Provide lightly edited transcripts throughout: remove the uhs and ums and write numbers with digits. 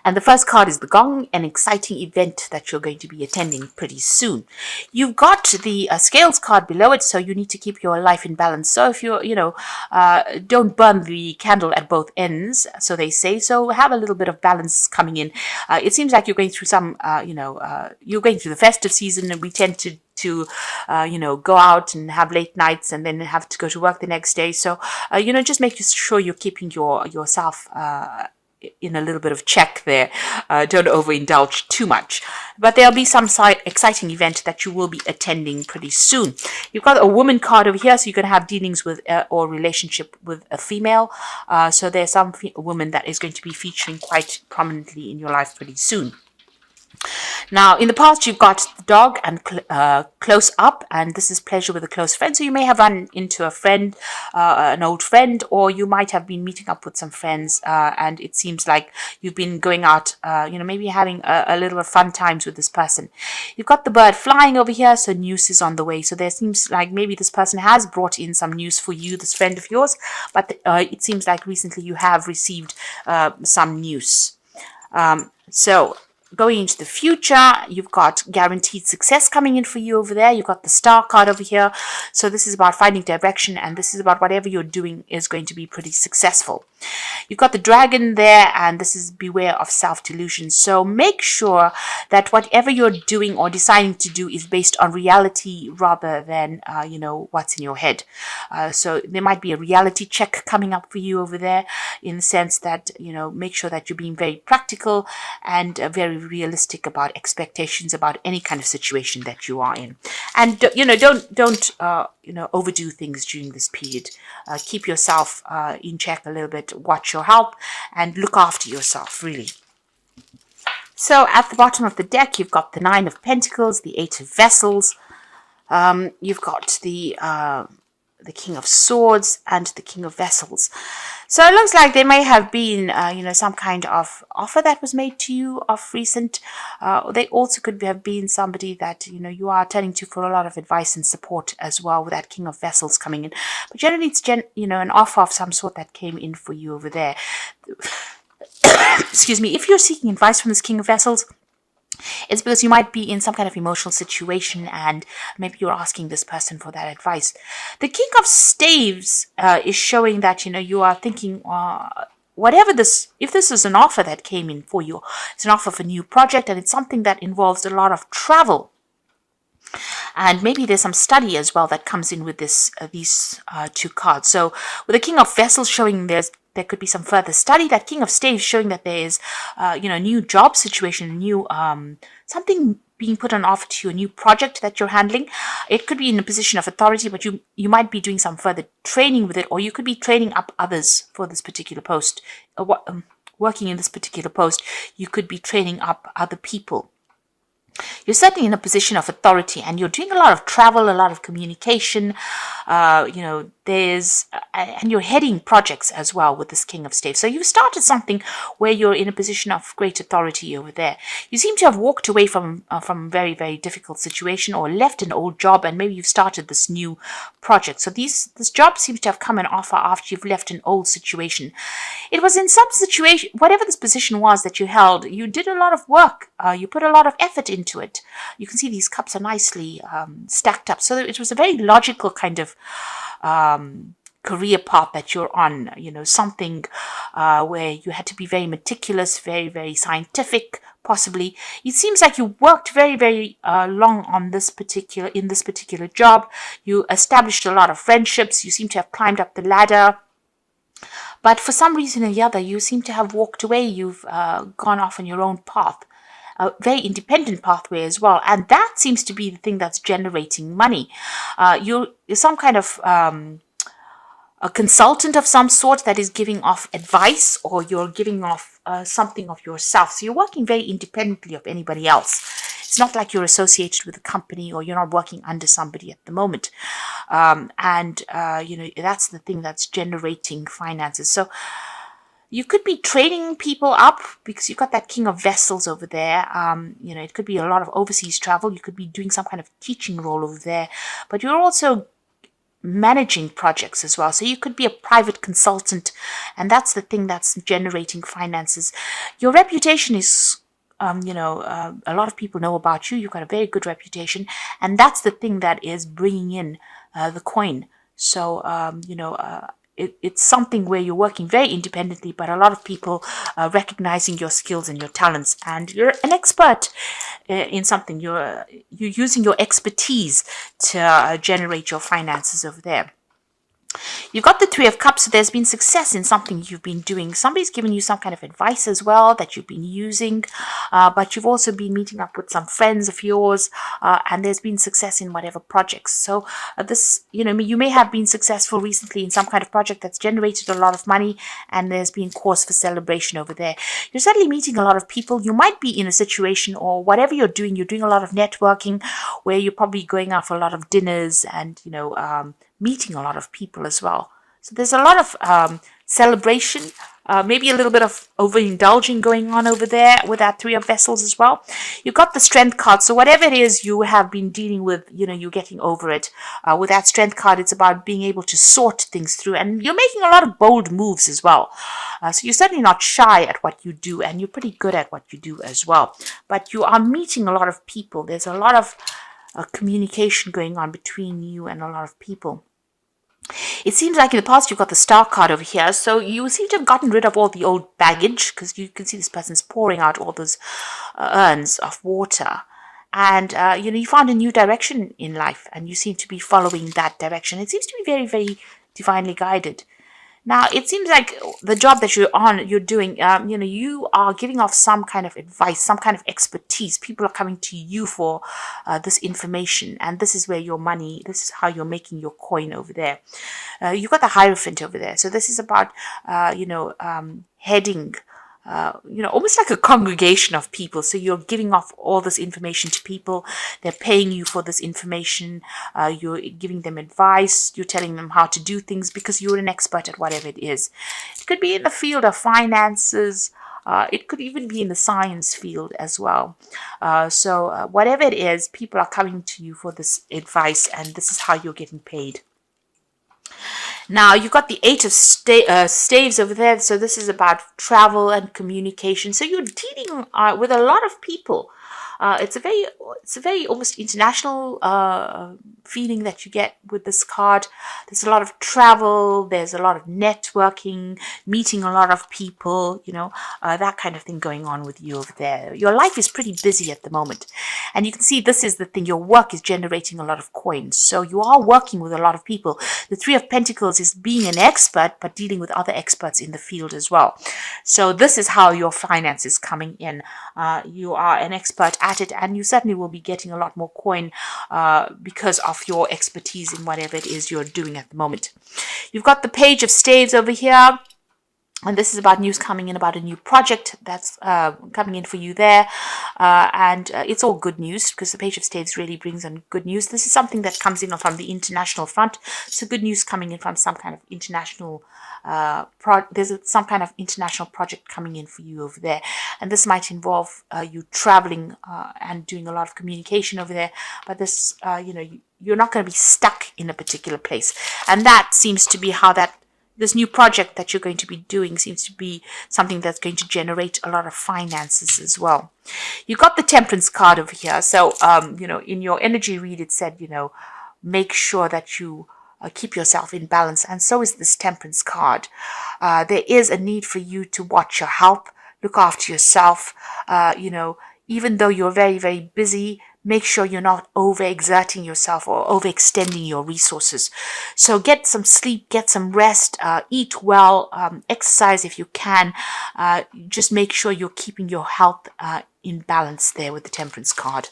And the first card is the gong, an exciting event that you're going to be attending pretty soon. You've got the scales card below it, so you need to keep your life in balance. So if you're, don't burn the candle at both ends, so they say. So have a little bit of balance coming in. It seems like you're going through some, you're going through the festive season, and we tend to go out and have late nights and then have to go to work the next day. So, just make sure you're keeping yourself in a little bit of check there. Don't overindulge too much. But there'll be some exciting event that you will be attending pretty soon. You've got a woman card over here, so you're going to have dealings with or relationship with a female. So there's some woman that is going to be featuring quite prominently in your life pretty soon. Now, in the past, you've got the dog and close up, and this is pleasure with a close friend. So you may have run into a friend, an old friend, or you might have been meeting up with some friends, and it seems like you've been going out, maybe having a little fun times with this person. You've got the bird flying over here, so news is on the way. So there seems like maybe this person has brought in some news for you, this friend of yours, but it seems like recently you have received some news. So going into the future, you've got guaranteed success coming in for you over there. You've got the star card over here. So this is about finding direction, and this is about whatever you're doing is going to be pretty successful. You've got the dragon there, and this is beware of self-delusion. So make sure that whatever you're doing or deciding to do is based on reality rather than, what's in your head. So there might be a reality check coming up for you over there, in the sense that, make sure that you're being very practical and very realistic about expectations about any kind of situation that you are in. And, don't overdo things during this period. Keep yourself in check a little bit, watch your health, and look after yourself, really. So at the bottom of the deck, you've got the 9 of Pentacles, the 8 of Vessels. You've got the King of Swords and the King of Vessels. So it looks like there may have been, some kind of offer that was made to you of recent. They also could have been somebody that, you are turning to for a lot of advice and support as well, with that King of Vessels coming in. But generally it's, an offer of some sort that came in for you over there. Excuse me. If you're seeking advice from this King of Vessels, it's because you might be in some kind of emotional situation, and maybe you're asking this person for that advice. The King of Staves is showing that, you are thinking, if this is an offer that came in for you, it's an offer for a new project, and it's something that involves a lot of travel. And maybe there's some study as well that comes in with these 2 cards. So with the King of Vessels showing there could be some further study. That King of Staves showing that there is, a new job situation, new something being put on offer to you, a new project that you're handling. It could be in a position of authority, but you might be doing some further training with it, or you could be training up others for this particular post. Working in this particular post, you could be training up other people. You're certainly in a position of authority, and you're doing a lot of travel, a lot of communication. And you're heading projects as well with this King of Staves. So you've started something where you're in a position of great authority over there. You seem to have walked away from a very, very difficult situation, or left an old job, and maybe you've started this new project. So this job seems to have come an offer after you've left an old situation. It was in some situation, whatever this position was that you held, you did a lot of work. You put a lot of effort into it. You can see these cups are nicely stacked up. So it was a very logical kind of career path that you're on, something where you had to be very meticulous, very, very scientific, possibly. It seems like you worked very, very long on in this particular job. You established a lot of friendships. You seem to have climbed up the ladder. But for some reason or the other, you seem to have walked away. You've gone off on your own path. A very independent pathway as well. And that seems to be the thing that's generating money. You're some kind of a consultant of some sort that is giving off advice, or you're giving off something of yourself. So you're working very independently of anybody else. It's not like you're associated with a company, or you're not working under somebody at the moment. That's the thing that's generating finances. So you could be training people up, because you've got that King of Vessels over there. It could be a lot of overseas travel. You could be doing some kind of teaching role over there. But you're also managing projects as well. So you could be a private consultant, and that's the thing that's generating finances. Your reputation is a lot of people know about you. You've got a very good reputation, and that's the thing that is bringing in the coin. So, it's something where you're working very independently, but a lot of people are recognizing your skills and your talents, and you're an expert in something. You're using your expertise to generate your finances over there. You've got the Three of Cups, so there's been success in something you've been doing. Somebody's given you some kind of advice as well that you've been using, but you've also been meeting up with some friends of yours, and there's been success in whatever projects. So you may have been successful recently in some kind of project that's generated a lot of money, and there's been cause for celebration over there. You're certainly meeting a lot of people. You might be in a situation, or whatever you're doing a lot of networking, where you're probably going out for a lot of dinners and, meeting a lot of people as well. So there's a lot of celebration, maybe a little bit of overindulging going on over there with that Three of Vessels as well. You've got the Strength card. So whatever it is you have been dealing with, you're getting over it. With that Strength card, it's about being able to sort things through. And you're making a lot of bold moves as well. So you're certainly not shy at what you do, and you're pretty good at what you do as well. But you are meeting a lot of people. There's a lot of communication going on between you and a lot of people. It seems like in the past you've got the Star card over here, so you seem to have gotten rid of all the old baggage, because you can see this person's pouring out all those urns of water. And, you found a new direction in life, and you seem to be following that direction. It seems to be very, very divinely guided. Now, it seems like the job that you're doing, you are giving off some kind of advice, some kind of expertise. People are coming to you for this information, and this is where this is how you're making your coin over there. You've got the Hierophant over there. So this is about, heading, almost like a congregation of people. So you're giving off all this information to people. They're paying you for this information. You're giving them advice. You're telling them how to do things because you're an expert at whatever it is. It could be in the field of finances. It could even be in the science field as well. So whatever it is, people are coming to you for this advice, and this is how you're getting paid. Now, you've got the Eight of Staves over there. So this is about travel and communication. So you're dealing with a lot of people. It's a very almost international feeling that you get with this card. There's a lot of travel. There's a lot of networking, meeting a lot of people, that kind of thing going on with you over there. Your life is pretty busy at the moment. And you can see this is the thing. Your work is generating a lot of coins. So you are working with a lot of people. The Three of Pentacles is being an expert, but dealing with other experts in the field as well. So this is how your finance is coming in. You are an expert at it, and you certainly will be getting a lot more coin because of your expertise in whatever it is you're doing at the moment. You've got the Page of Staves over here. And this is about news coming in about a new project that's coming in for you there. And it's all good news, because the Page of Staves really brings on good news. This is something that comes in from the international front. So good news coming in from some kind of international there's some kind of international project coming in for you over there. And this might involve you traveling and doing a lot of communication over there. But this, you're not going to be stuck in a particular place. And that seems to be how this new project that you're going to be doing seems to be something that's going to generate a lot of finances as well. You got the Temperance card over here. So, in your energy read, it said, make sure that you keep yourself in balance. And so is this Temperance card. There is a need for you to watch your health, look after yourself. Even though you're very, very busy, make sure you're not overexerting yourself or overextending your resources. So get some sleep, get some rest, eat well, exercise if you can. Just make sure you're keeping your health in balance there with the Temperance card.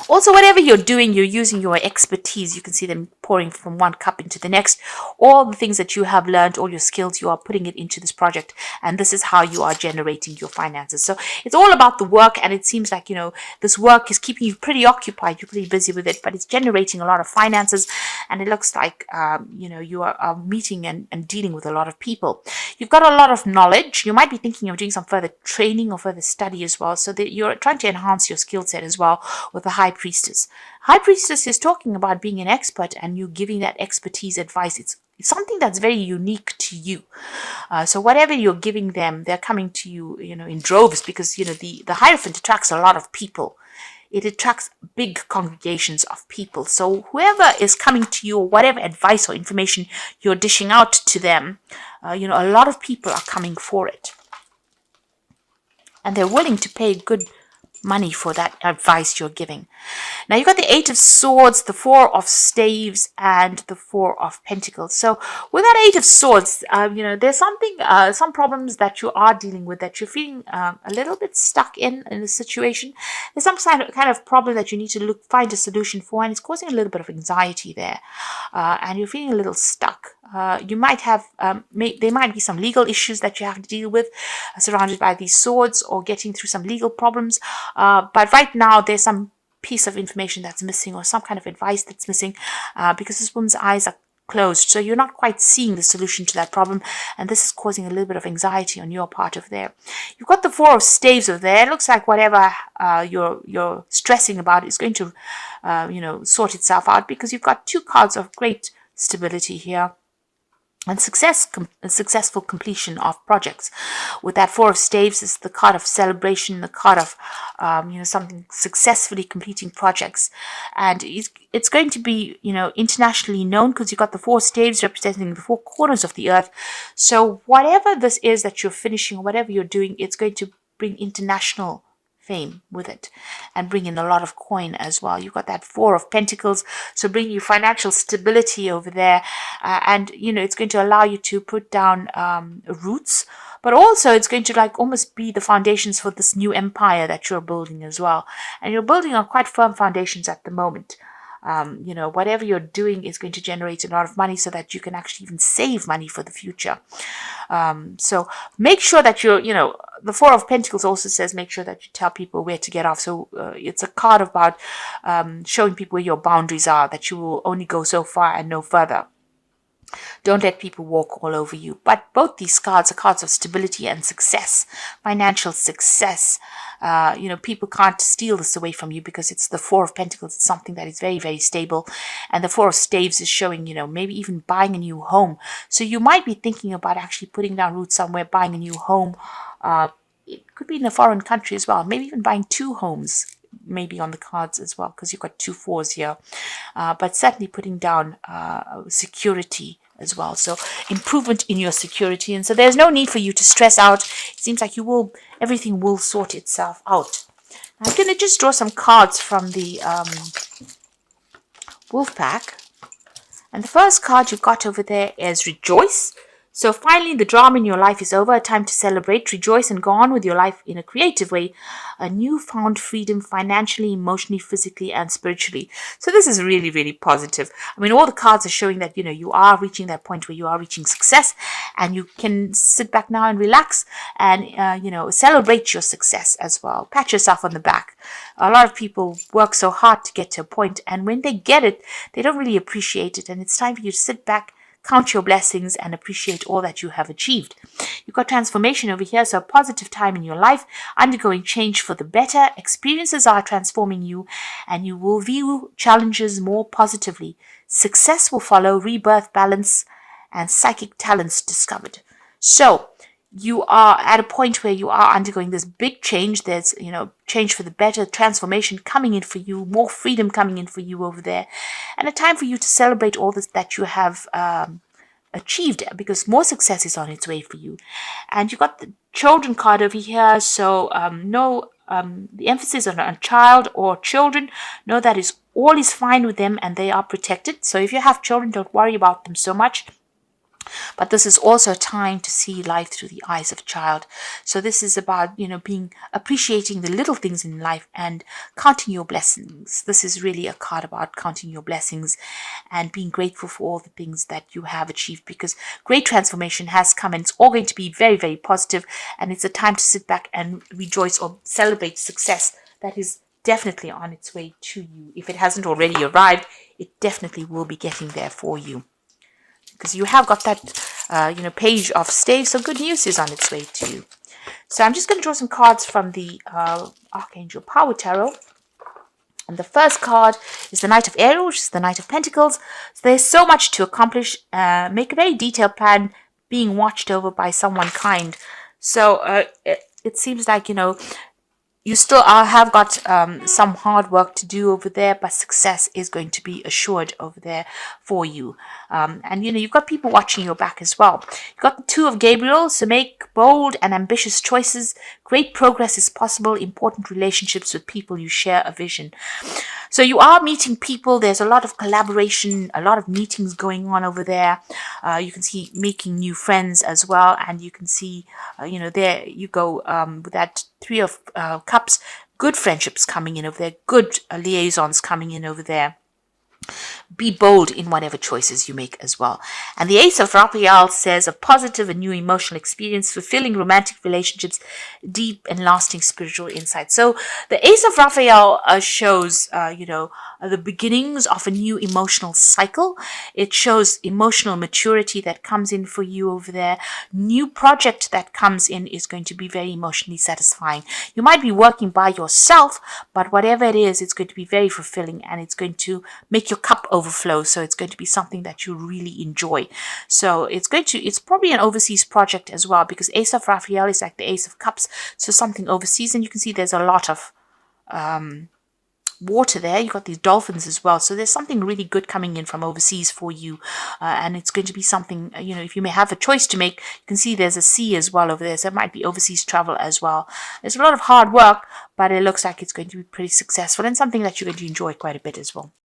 Also, whatever you're doing, you're using your expertise. You can see them pouring from one cup into the next. All the things that you have learned, all your skills, you are putting it into this project. And this is how you are generating your finances. So it's all about the work. And it seems like, this work is keeping you pretty occupied. You're pretty busy with it, but it's generating a lot of finances. And it looks like, you are meeting and dealing with a lot of people. You've got a lot of knowledge. You might be thinking of doing some further training or further study as well. So that you're trying to enhance your skill set as well with the High Priestess. High Priestess is talking about being an expert and you giving that expertise advice. It's something that's very unique to you. So whatever you're giving them, they're coming to you, in droves, because, the Hierophant attracts a lot of people. It attracts big congregations of people. So whoever is coming to you, or whatever advice or information you're dishing out to them, a lot of people are coming for it. And they're willing to pay good money for that advice you're giving. Now you've got the 8 of Swords, the 4 of Staves, and the 4 of Pentacles. So with that 8 of Swords, there's some problems that you are dealing with, that you're feeling a little bit stuck in a situation. There's some kind of problem that you need to find a solution for, and it's causing a little bit of anxiety there. And you're feeling a little stuck. You might have, there might be some legal issues that you have to deal with, surrounded by these swords, or getting through some legal problems. But right now, there's some piece of information that's missing, or some kind of advice that's missing, because this woman's eyes are closed. So you're not quite seeing the solution to that problem, and this is causing a little bit of anxiety on your part over there. You've got the 4 of Staves over there. It looks like whatever you're stressing about is going to, sort itself out, because you've got 2 cards of great stability here. And successful completion of projects. With that 4 of Staves is the card of celebration, the card of something successfully completing projects, and it's going to be internationally known, because you've got the 4 staves representing the 4 corners of the earth. So whatever this is that you're finishing, or whatever you're doing, it's going to bring international fame with it, and bring in a lot of coin as well. You've got that 4 of Pentacles, so bring you financial stability over there, and it's going to allow you to put down roots, but also it's going to almost be the foundations for this new empire that you're building as well. And you're building on quite firm foundations at the moment. Whatever you're doing is going to generate a lot of money, so that you can actually even save money for the future. So make sure that the 4 of Pentacles also says make sure that you tell people where to get off. So it's a card about showing people where your boundaries are, that you will only go so far and no further. Don't let people walk all over you. But both these cards are cards of stability and success, financial success. People can't steal this away from you, because it's the 4 of Pentacles. It's something that is very, very stable. And the 4 of Staves is showing, maybe even buying a new home. So you might be thinking about actually putting down roots somewhere, buying a new home. It could be in a foreign country as well. Maybe even buying 2 homes. Maybe on the cards as well, because you've got 2 4s here, but certainly putting down security as well. So improvement in your security, and so there's no need for you to stress out. It seems like everything will sort itself out. I'm going to just draw some cards from the Wolf Pack, and the first card you've got over there is Rejoice. So finally, the drama in your life is over. A time to celebrate, rejoice, and go on with your life in a creative way. A newfound freedom financially, emotionally, physically, and spiritually. So this is really, really positive. I mean, all the cards are showing that, you are reaching that point where you are reaching success, and you can sit back now and relax and, celebrate your success as well. Pat yourself on the back. A lot of people work so hard to get to a point, and when they get it, they don't really appreciate it. And it's time for you to sit back, count your blessings, and appreciate all that you have achieved. You've got transformation over here, so a positive time in your life, undergoing change for the better. Experiences are transforming you, and you will view challenges more positively. Success will follow, rebirth, balance, and psychic talents discovered. So you are at a point where you are undergoing this big change. There's, change for the better, transformation coming in for you, more freedom coming in for you over there, and a time for you to celebrate all this that you have achieved, because more success is on its way for you. And you've got the children card over here, so the emphasis on child or children. Know that all is fine with them, and they are protected. So if you have children, don't worry about them so much. But this is also a time to see life through the eyes of a child. So this is about, appreciating the little things in life and counting your blessings. This is really a card about counting your blessings and being grateful for all the things that you have achieved, because great transformation has come, and it's all going to be very, very positive. And it's a time to sit back and rejoice or celebrate success that is definitely on its way to you. If it hasn't already arrived, it definitely will be getting there for you, because you have got that, page of staves, so good news is on its way to you. So I'm just going to draw some cards from the Archangel Power Tarot. And the first card is the Knight of Ariel, which is the Knight of Pentacles. So there's so much to accomplish. Make a very detailed plan, being watched over by someone kind. So it seems like, you still have got some hard work to do over there, but success is going to be assured over there for you. And you've got people watching your back as well. You've got the Two of Gabriel, so make bold and ambitious choices. Great progress is possible. Important relationships with people you share a vision. So you are meeting people. There's a lot of collaboration, a lot of meetings going on over there. You can see making new friends as well. And you can see, there you go with that Three of Cups, good friendships coming in over there, good liaisons coming in over there. Be bold in whatever choices you make as well. And the Ace of Raphael says a positive and new emotional experience, fulfilling romantic relationships, deep and lasting spiritual insight. So the Ace of Raphael shows, the beginnings of a new emotional cycle. It shows emotional maturity that comes in for you over there. New project that comes in is going to be very emotionally satisfying. You might be working by yourself, but whatever it is, it's going to be very fulfilling and it's going to make your cup overflow. So it's going to be something that you really enjoy. So it's probably an overseas project as well, because Ace of Raphael is like the Ace of Cups. So something overseas, and you can see there's a lot of water there. You got these dolphins as well, so there's something really good coming in from overseas for you, and it's going to be something, if you may have a choice to make. You can see there's a sea as well over there, so it might be overseas travel as well. There's a lot of hard work, but it looks like it's going to be pretty successful and something that you're going to enjoy quite a bit as well.